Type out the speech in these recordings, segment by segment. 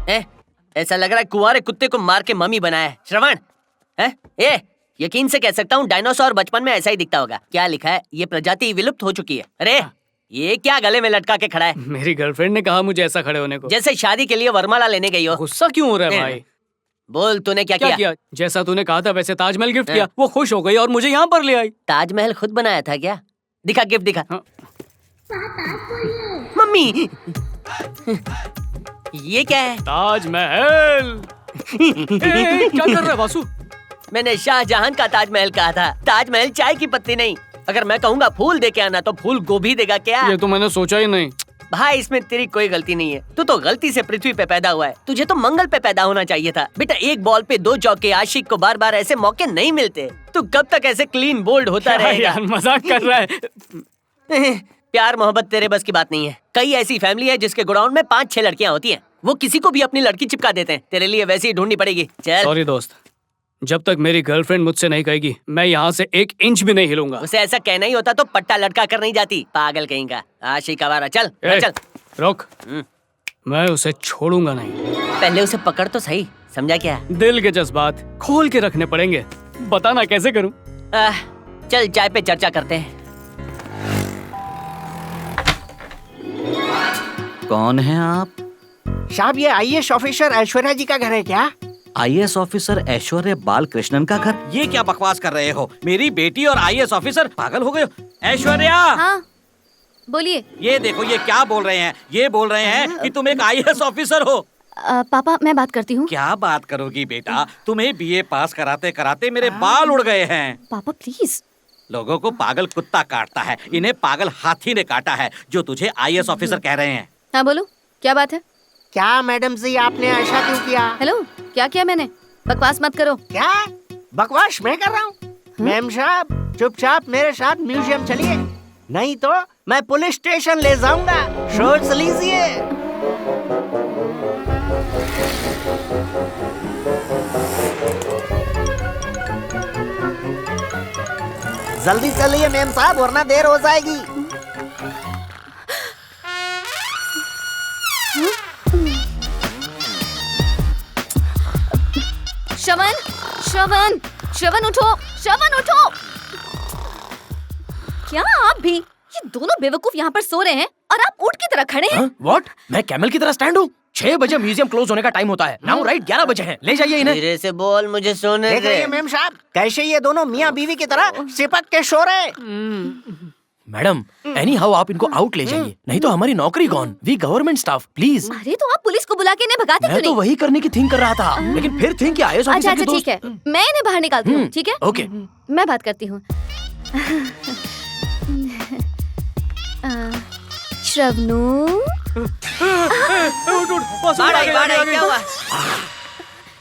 ऐसा लग रहा है कुंवारे कुत्ते को मार के मम्मी बनाया है। श्रवण, यकीन से कह सकता हूँ डायनासोर बचपन में ऐसा ही दिखता होगा। क्या लिखा है? ये प्रजाति विलुप्त हो चुकी है। अरे ये क्या गले में लटका के खड़ा है? मेरी गर्लफ्रेंड ने कहा मुझे ऐसा खड़े होने को। जैसे शादी के लिए वरमाला लेने गई हो। गुस्सा क्यों हो रहा है भाई? बोल, तूने क्या किया? जैसा तूने कहा था वैसे ताजमहल गिफ्ट किया। वो खुश हो गई और मुझे यहाँ पर ले आई। ताजमहल खुद बनाया था क्या? दिखा गिफ्ट दिखा। मम्मी ये क्या है? ताजमहल। क्या कर रहा है वासु? मैंने शाहजहां का ताजमहल कहा था, ताजमहल चाय की पत्ती नहीं। अगर मैं कहूँगा फूल दे के आना तो फूल गोभी देगा क्या? ये तो मैंने सोचा ही नहीं। भाई इसमें तेरी कोई गलती नहीं है। तू तो गलती से पृथ्वी पे पैदा हुआ है। तुझे तो मंगल पे पैदा होना चाहिए था। बेटा एक बॉल पे 2 चौके, आशिक को बार बार ऐसे मौके नहीं मिलते। तू कब तक ऐसे क्लीन बोल्ड होता रहेगा? यार मजाक कर रहा है। प्यार मोहब्बत तेरे बस की बात नहीं है। कई ऐसी फैमिली है जिसके गोडाउन में 5-6 लड़कियां होती हैं। वो किसी को भी अपनी लड़की चिपका देते हैं। तेरे लिए वैसी ही ढूंढनी पड़ेगी। चल। सॉरी दोस्त, जब तक मेरी गर्लफ्रेंड मुझसे नहीं कहेगी मैं यहाँ से 1 इंच भी नहीं हिलूंगा। उसे ऐसा कहना ही होता तो पट्टा लटका कर नहीं जाती। पागल कहीं का आशिक आवारा। चल चल। रुक, मैं उसे छोड़ूंगा नहीं। पहले उसे पकड़ तो सही, समझा क्या? दिल के जज्बात खोल के रखने पड़ेंगे। बताना कैसे करूं? चल चाय पे चर्चा करते हैं। कौन है आप? साहब ये आईएएस ऑफिसर ऐश्वर्या जी का घर है क्या? आईएएस ऑफिसर ऐश्वर्या बालकृष्णन का घर? ये क्या बकवास कर रहे हो? मेरी बेटी और आईएएस ऑफिसर, पागल हो गए हो? ऐश्वर्या, हाँ बोलिए। ये देखो ये क्या बोल रहे हैं? ये बोल रहे हैं कि तुम एक आईएएस ऑफिसर हो। पापा मैं बात करती हूँ। क्या बात करोगी बेटा? तुम्हें बीए पास कराते कराते मेरे बाल उड़ गए हैं। पापा प्लीज। लोगों को पागल कुत्ता काटता है, इन्हें पागल हाथी ने काटा है जो तुझे आईएएस ऑफिसर कह रहे हैं। हाँ बोलो, क्या बात है? क्या मैडम जी आपने ऐसा क्यों किया? हेलो, क्या किया मैंने? बकवास मत करो। क्या बकवास मैं कर रहा हूँ? मैम साहब चुपचाप मेरे साथ म्यूजियम चलिए, नहीं तो मैं पुलिस स्टेशन ले जाऊंगा। सोच लीजिए। जल्दी चलिए मैम साहब वरना देर हो जाएगी। श्रवण, श्रवण, श्रवण उठो, श्रवण उठो। क्या आप भी? ये दोनों बेवकूफ यहाँ पर सो रहे हैं और आप ऊंट की तरह खड़े हैं। व्हाट? मैं कैमल की तरह स्टैंड हूँ? 6 बजे म्यूजियम क्लोज होने का टाइम होता है। नाउ राइट 11 बजे हैं। ले जाइए इन्हें। धीरे से बोल, मुझे सोने देख रही है मैम साहब कैसे ये दोनों मियाँ बीवी की तरह चिपक के सो रहे। मैडम एनी हाउ आप इनको आउट ले जाइए, नहीं तो हमारी नौकरी gone. We government staff please. अरे तो आप पुलिस को बुला के इन्हें भगाते क्यों मैं तो नहीं? वही करने की थिंक कर रहा था, लेकिन फिर थिंक कि आईएएस अच्छा ऑफिसर के अच्छा ठीक है, मैं इन्हें बाहर निकालती हूँ। ठीक है ओके। मैं बात करती हूँ। श्रवणु, क्या हुआ?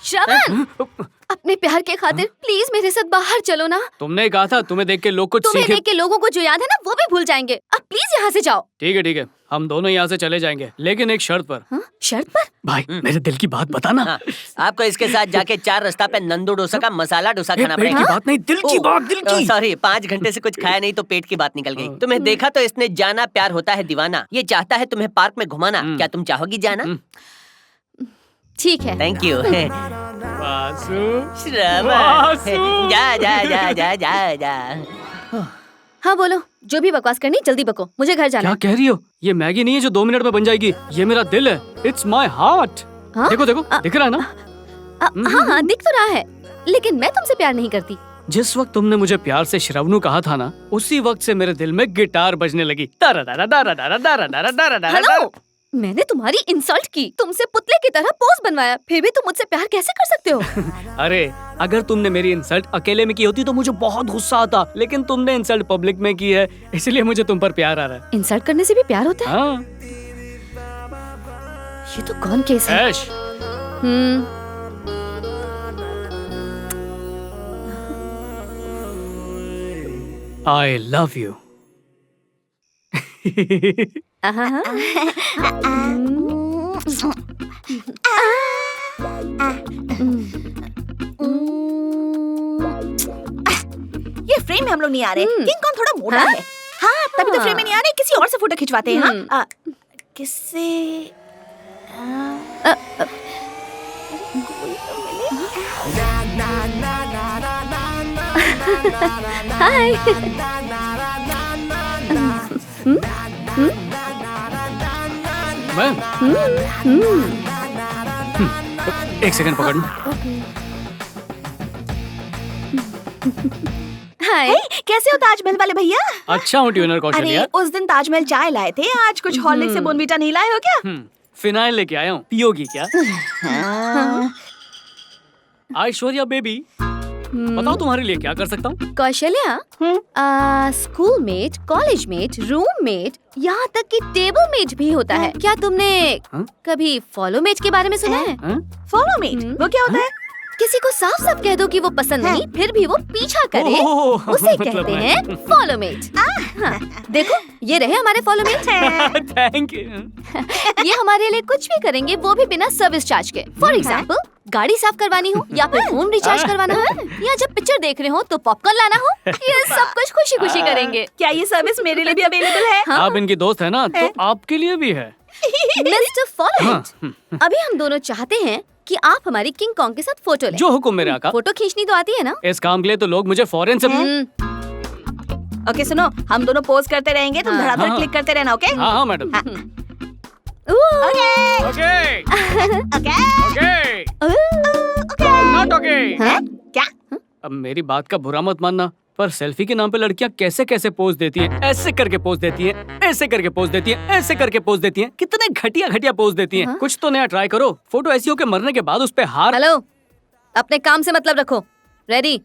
श्रवण, अपने प्यार के खातिर प्लीज मेरे साथ बाहर चलो ना। तुमने कहा था तुम्हें देख के लोग कुछ तुम्हें सीखे। देख के लोगों को जो याद है ना वो भी भूल जाएंगे। अब प्लीज यहाँ से जाओ। ठीक है, हम दोनों यहाँ से चले जाएंगे, लेकिन एक शर्त पर। हाँ? शर्त पर? भाई मेरे दिल की बात बताना। हाँ, आपको इसके साथ जाके 4 रास्ता पे नंदू डोसा का मसाला डोसा खाना पेट पड़ेगा। की बात नहीं, दिल की बात, दिल की। सॉरी, 5 घंटे से कुछ खाया नहीं तो पेट की बात निकल गई। तुम्हें देखा तो इसने जाना प्यार होता है दीवाना। ये चाहता है तुम्हें पार्क में घुमाना। क्या तुम चाहोगी जाना? ठीक है। Thank you. वासु, श्रवण, जा जा जा जा जा जा। हाँ बोलो, जो भी बकवास करनी जल्दी बको, मुझे घर जाना क्या है। कह रही हो? ये मैगी नहीं है जो 2 मिनट में बन जाएगी। ये मेरा दिल है, इट्स माई हार्ट। हाँ? देखो दिख रहा है ना? हाँ दिख तो रहा है, लेकिन मैं तुमसे प्यार नहीं करती। जिस वक्त तुमने मुझे प्यार से श्रवणु कहा था ना, उसी वक्त से मेरे दिल में गिटार बजने लगी। दारा दारा दारा दारा दारा दारा दारा दारा। हेलो, मैंने तुम्हारी इंसल्ट की, तुमसे पुतले की तरह पोज बनवाया, फिर भी तुम मुझसे प्यार कैसे कर सकते हो? अरे अगर तुमने मेरी इंसल्ट अकेले में की होती तो मुझे बहुत गुस्सा आता, लेकिन तुमने इंसल्ट पब्लिक में की है, इसलिए मुझे तुम पर प्यार आ रहा है। इंसल्ट करने से भी प्यार होता है? हाँ। ये तो कौन केस है? ऐश, I love you. ये फ्रेम में हम लोग नहीं आ रहे। किंग कौन थोड़ा मोटा है। हाँ तभी तो फ्रेम में नहीं आ रहे, किसी और से फोटो खिंचवाते हैं। हाँ किससे? हाय। मैम एक सेकंड पकड़ लो। हाय। कैसे हो ताजमहल वाले भैया? अच्छा हूँ ट्यूनर अरे कौशल्या। उस दिन ताजमहल चाय लाए थे, आज कुछ हॉर्लिक्स से बोनवीटा नहीं लाए हो क्या? फिनाइल लेके आया हूँ, पियोगी क्या? ऐश्वर्या बेबी, बताओ तुम्हारे लिए क्या कर सकता हूँ? Kaushalya, school mate, college mate, room mate, यहाँ तक कि टेबल मेट भी होता है। क्या तुमने कभी फॉलो मेट के बारे में सुना है? फॉलो मी, वो क्या होता है? किसी को साफ साफ कह दो कि वो पसंद नहीं, फिर भी वो पीछा करे, ओह, उसे मतलब कहते मैं- हैं फॉलो मेट। देखो, ये रहे हमारे फॉलो मेट। Thank you. ये हमारे लिए कुछ भी करेंगे, वो भी बिना सर्विस चार्ज के। फॉर एग्जाम्पल, गाड़ी साफ करवानी हो, या फिर फोन रिचार्ज करवाना हो, या जब पिक्चर देख रहे हो तो पॉपकॉर्न लाना हो, ये सब कुछ खुशी खुशी करेंगे। क्या ये सर्विस मेरे लिए भी अवेलेबल है? आप इनकी दोस्त है ना, तो आपके लिए भी है। मिस्टर फॉलो मेट, अभी हम दोनों चाहते हैं कि आप हमारी किंग कॉन्ग के साथ फोटो लें। जो हुक्म मेरे आका। फोटो खींचनी तो आती है ना? इस काम के लिए तो लोग मुझे फॉरेन से ओके सुनो, हम दोनों पोज करते रहेंगे, तुम धड़ाधड़ हाँ। क्लिक करते रहना, ओके? हाँ हाँ madam. Okay okay okay okay not okay. हैं? क्या? अब मेरी बात का बुरा मत मानना, पर सेल्फी के नाम पे लड़कियां कैसे कैसे पोज देती हैं, ऐसे करके पोज देती हैं, ऐसे करके पोज देती हैं, ऐसे करके पोज देती हैं, कितने घटिया घटिया पोज देती हैं। कुछ तो नया ट्राई करो। फोटो ऐसी हो के मरने के बाद उस पे हार। हेलो, अपने काम से मतलब रखो। रेडी?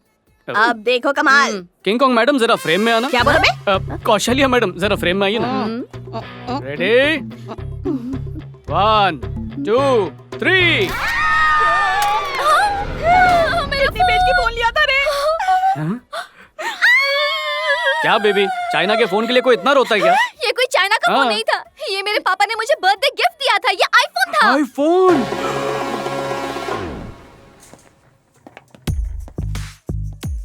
अब देखो कमाल। किंग कॉन्ग मैडम जरा फ्रेम में आना। क्या बोला बे? कौशल्या मैडम जरा फ्रेम में आइए ना। रेडी 1 2 3। कितनी पेज की फोन लिया था रे? क्या बेबी, चाइना के फोन के लिए कोई इतना रोता है क्या? ये कोई चाइना का हाँ। फोन नहीं था, ये मेरे पापा ने मुझे बर्थडे गिफ्ट दिया था। ये आईफोन था। आईफोन।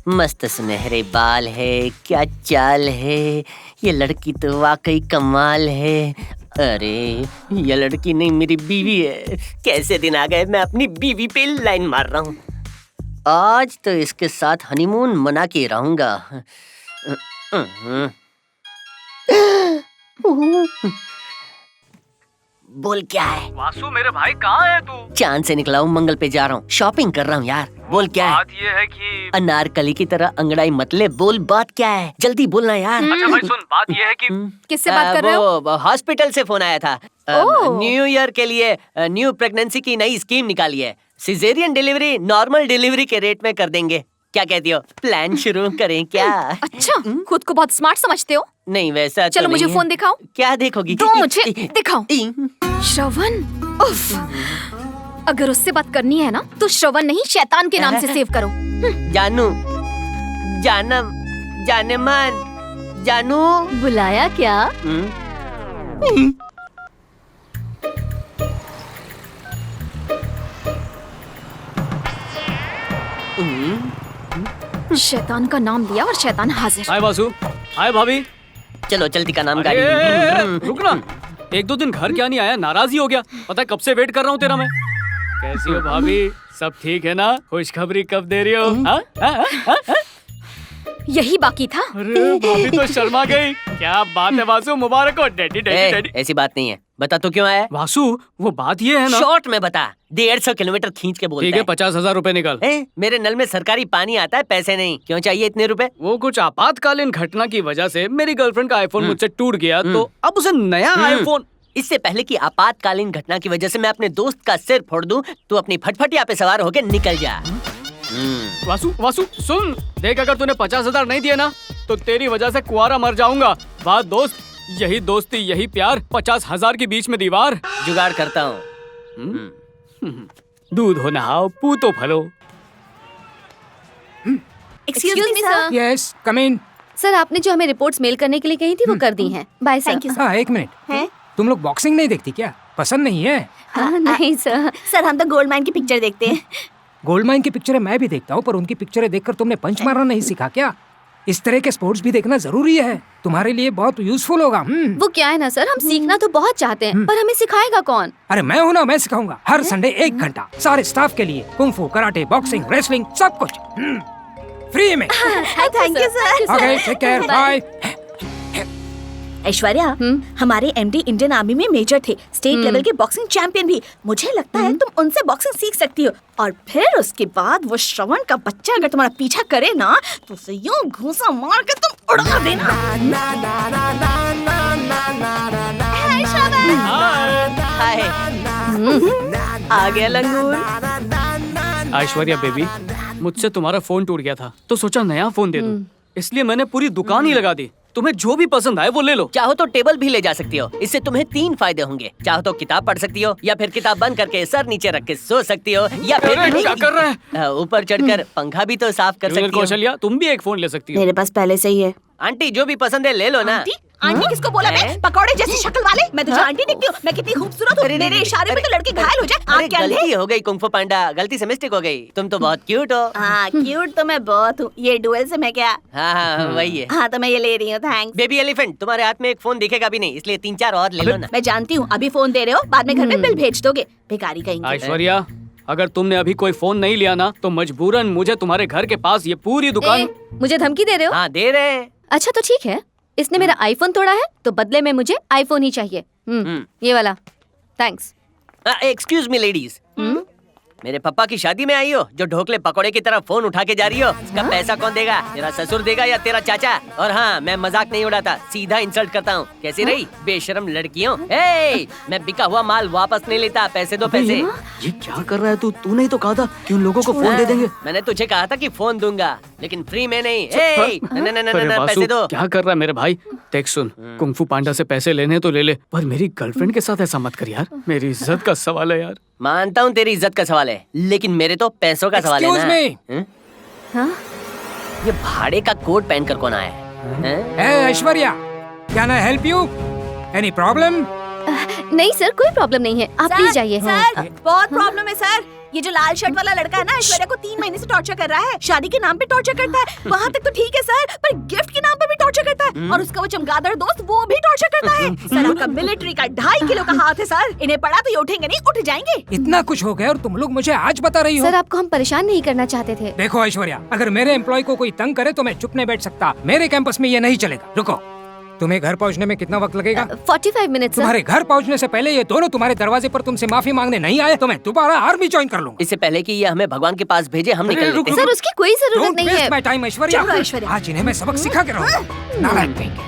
मस्त सुनहरे बाल है, क्या चाल है, ये लड़की तो वाकई कमाल है। अरे ये लड़की नहीं, मेरी बीवी है। कैसे दिन आ गए मैं अपनी बीवी पे लाइन मार रहा हूँ। आज तो इसके साथ हनीमून मना के रहूंगा। बोल क्या है? वासु मेरे भाई कहाँ है तू? चांद से निकला हूँ, मंगल पे जा रहा हूँ, शॉपिंग कर रहा हूँ यार। बोल क्या है? बात ये है कि अनारकली की तरह अंगड़ाई मत ले, बोल बात क्या है, जल्दी बोलना यार। अच्छा भाई सुन, बात ये है कि किससे बात कर रहे हो? वो हॉस्पिटल से फोन आया था। न्यू ईयर के लिए न्यू प्रेगनेंसी की नई स्कीम निकाली है। सिजेरियन डिलीवरी नॉर्मल डिलीवरी के रेट में कर देंगे। क्या कहती हो, प्लान शुरू करें क्या? अच्छा, खुद को बहुत स्मार्ट समझते हो? नहीं वैसा चलो तो मुझे नहीं है। फोन दिखाओ। क्या देखोगी? दो मुझे, दिखाओ। श्रवण, उफ, अगर उससे बात करनी है ना तो श्रवण नहीं, शैतान के नाम से सेव करो। जानू, जानम, जानेमान, जानू। बुलाया क्या? शैतान का नाम लिया और शैतान हाजिर। हाय वासु, हाय भाभी। चलो चलती का नाम गाड़ी। रुक ना, 1-2 दिन घर क्या नहीं आया, नाराज ही हो गया। पता है कब से वेट कर रहा हूँ तेरा मैं। कैसी हो भाभी, सब ठीक है ना? खुशखबरी कब दे रही हो? हाँ? हाँ? हाँ? हाँ? यही बाकी था। अरे भाभी तो शर्मा गई। क्या बात है वासु, मुबारक हो। Daddy daddy daddy. ऐसी बात नहीं है, बता तो क्यों आया है? वासु वो बात ये है ना। शॉर्ट में बता। 150 किलोमीटर खींच के बोलता ठीक है, 50,000 रुपए निकल। मेरे नल में सरकारी पानी आता है, पैसे नहीं। क्यों चाहिए इतने रुपए? वो कुछ आपातकालीन घटना की वजह से मेरी गर्लफ्रेंड का आईफोन मुझसे टूट गया, तो अब उसे नया आईफोन। इससे पहले कि आपातकालीन घटना की वजह से मैं अपने दोस्त का सिर फोड़ दूं, तू अपनी फटफटिया पे सवार होके निकल जा। वासु वासु सुन, देख अगर तूने 50,000 नहीं दिए ना तो तेरी वजह से कुआरा मर जाऊंगा। बात दोस्त, यही दोस्ती यही प्यार, 50,000 के बीच में दीवार। जुगाड़ करता हूँ। दूध हो नहाओ, पूतो फलो। Excuse me sir. Yes come in. Sir, आपने जो हमें रिपोर्ट्स मेल करने के लिए कही थी वो कर दी हैं। Bye sir. थैंक यू हाँ एक मिनट, हैं? तुम लोग बॉक्सिंग नहीं देखती क्या? पसंद नहीं है? नहीं सर। सर हम तो गोल्ड माइन की पिक्चर देखते हैं। गोल्ड माइन की पिक्चरें मैं भी देखता हूँ, पर उनकी पिक्चरें देखकर तुमने पंच मारना नहीं सीखा क्या? इस तरह के स्पोर्ट्स भी देखना जरूरी है, तुम्हारे लिए बहुत यूजफुल होगा। वो क्या है ना सर, हम सीखना तो बहुत चाहते हैं, पर हमें सिखाएगा कौन? अरे मैं हूँ ना, मैं सिखाऊंगा। हर संडे 1 घंटा सारे स्टाफ के लिए, कुंग फू, कराटे, बॉक्सिंग, रेसलिंग, सब कुछ। फ्री में। Thank you sir. Okay take care bye. Aishwarya, हमारे एमडी इंडियन आर्मी में मेजर थे, स्टेट लेवल के बॉक्सिंग चैंपियन भी। मुझे लगता है तुम उनसे बॉक्सिंग सीख सकती हो, और फिर उसके बाद वो श्रवण का बच्चा अगर तुम्हारा पीछा करे ना तो उसे यूं घूंसा मार के तुम उड़ा देना। हाय श्रवण। हाय। आ गया लंगूर। ऐश्वर्या बेबी, मुझसे तुम्हारा फोन टूट गया था तो सोचा नया फोन दे दूं, इसलिए मैंने पूरी दुकान ही लगा दी। तुम्हें जो भी पसंद आए वो ले लो। चाहो तो टेबल भी ले जा सकती हो, इससे तुम्हें 3 फायदे होंगे। चाहो तो किताब पढ़ सकती हो, या फिर किताब बंद करके सर नीचे रख के सो सकती हो, या फिर अरे, क्या कर रहा है? ऊपर चढ़कर पंखा भी तो साफ कर जूनियर सकती हो। कौशल्या, तुम भी एक फोन ले सकती हो। मेरे पास पहले से ही है। आंटी जो भी पसंद है ले लो ना। आंटी? आंटी किसको बोला मैं? पकौड़े जैसी शक्ल वाले। मैं तुझे आंटी दिखती हूँ? मैं कितनी खूबसूरत हूँ। अरे, मेरे इशारे में तो लड़के घायल हो जाए। अरे आप क्या ले? गलती हो गई कुंफू पांडा, गलती से मिस्टेक हो गई। तुम तो बहुत क्यूट हो। हाँ क्यूट तो मैं बहुत हूँ। ये डुअल से मैं क्या? हाँ वही है। हाँ तो मैं ये ले रही हूँ, थैंक्स। बेबी एलिफेंट, तुम्हारे हाथ में एक फोन दिखेगा भी नहीं, इसलिए 3-4 और ले लो ना। मैं जानती हूँ अभी फोन दे रहे हो, बाद में घर में बिल भेज दोगे। भिखारी कहेंगे। ऐश्वर्या, अगर तुमने अभी कोई फोन नहीं लिया ना तो मजबूरन मुझे तुम्हारे घर के पास ये पूरी दुकान। मुझे धमकी दे रहे हो? हाँ दे रहे हैं। अच्छा तो ठीक है, इसने मेरा आईफोन तोड़ा है तो बदले में मुझे आईफोन ही चाहिए। ये वाला। थैंक्स। एक्सक्यूज मी लेडीज, मेरे पापा की शादी में आई हो जो ढोकले पकोड़े की तरह फोन उठा के जा रही हो? इसका पैसा कौन देगा? तेरा ससुर देगा या तेरा चाचा? और हाँ, मैं मजाक नहीं उड़ाता, सीधा इंसल्ट करता हूँ। कैसी रही बेशरम लड़कियों? मैं बिका हुआ माल वापस नहीं लेता, पैसे दो पैसे। ये क्या कर रहा है तू? तूने ही तो कहा था कि उन लोगों को फोन दे देंगे। मैंने तुझे कहा था कि फोन दूंगा, लेकिन फ्री में नहीं। अरे वासु, पैसे दो। क्या कर रहा है मेरे भाई? देख सुन, कुंफू पांडा से पैसे लेने तो ले ले, पर मेरी गर्लफ्रेंड के साथ ऐसा मत कर यार। मेरी इज्जत का सवाल है यार। मानता हूँ तेरी इज्जत का सवाल है, लेकिन मेरे तो पैसों का सवाल है Excuse ना। me. हाँ? ये भाड़े का कोट पहनकर कौन आया है? Hey, Aishwarya, can I help you? Any problem? नहीं सर, कोई प्रॉब्लम नहीं है, आप प्लीज जाइए। सर बहुत प्रॉब्लम है सर। ये जो लाल शर्ट वाला लड़का है ना, ऐश्वर्या को 3 महीने से टॉर्चर कर रहा है। शादी के नाम पे टॉर्चर करता है, वहाँ तक तो ठीक है सर, पर गिफ्ट के नाम पे भी टॉर्चर करता है। और उसका वो चमगादड़ दोस्त, वो भी टॉर्चर करता है। सर आपका मिलिट्री का 2.5 किलो का हाथ है सर। इन्हें पड़ा तो ये उठेंगे नहीं, उठ जाएंगे। इतना कुछ हो गया और तुम लोग मुझे आज बता रही हो? सर आपको हम परेशान नहीं करना चाहते थे। देखो ऐश्वर्या, अगर मेरे एम्प्लॉय को कोई तंग करे तो मैं चुप नहीं बैठ सकता। मेरे कैंपस में ये नहीं चलेगा। रुको, तुम्हें घर पहुंचने में कितना वक्त लगेगा? 45 मिनट सर। तुम्हारे घर पहुंचने से पहले ये दोनों तुम्हारे दरवाजे पर तुमसे माफी मांगने नहीं आए तो मैं दोबारा आर्मी ज्वाइन कर लूंगा। इससे पहले कि ये हमें भगवान के पास भेजे, हम निकल लेते हैं। सर उसकी कोई जरूरत डोंट नहीं है। Waste my time Aishwarya. चलो, ऐश्वर्या। आज इन्हें मैं सबक सिखा के रहूंगा। नालायक कहीं के।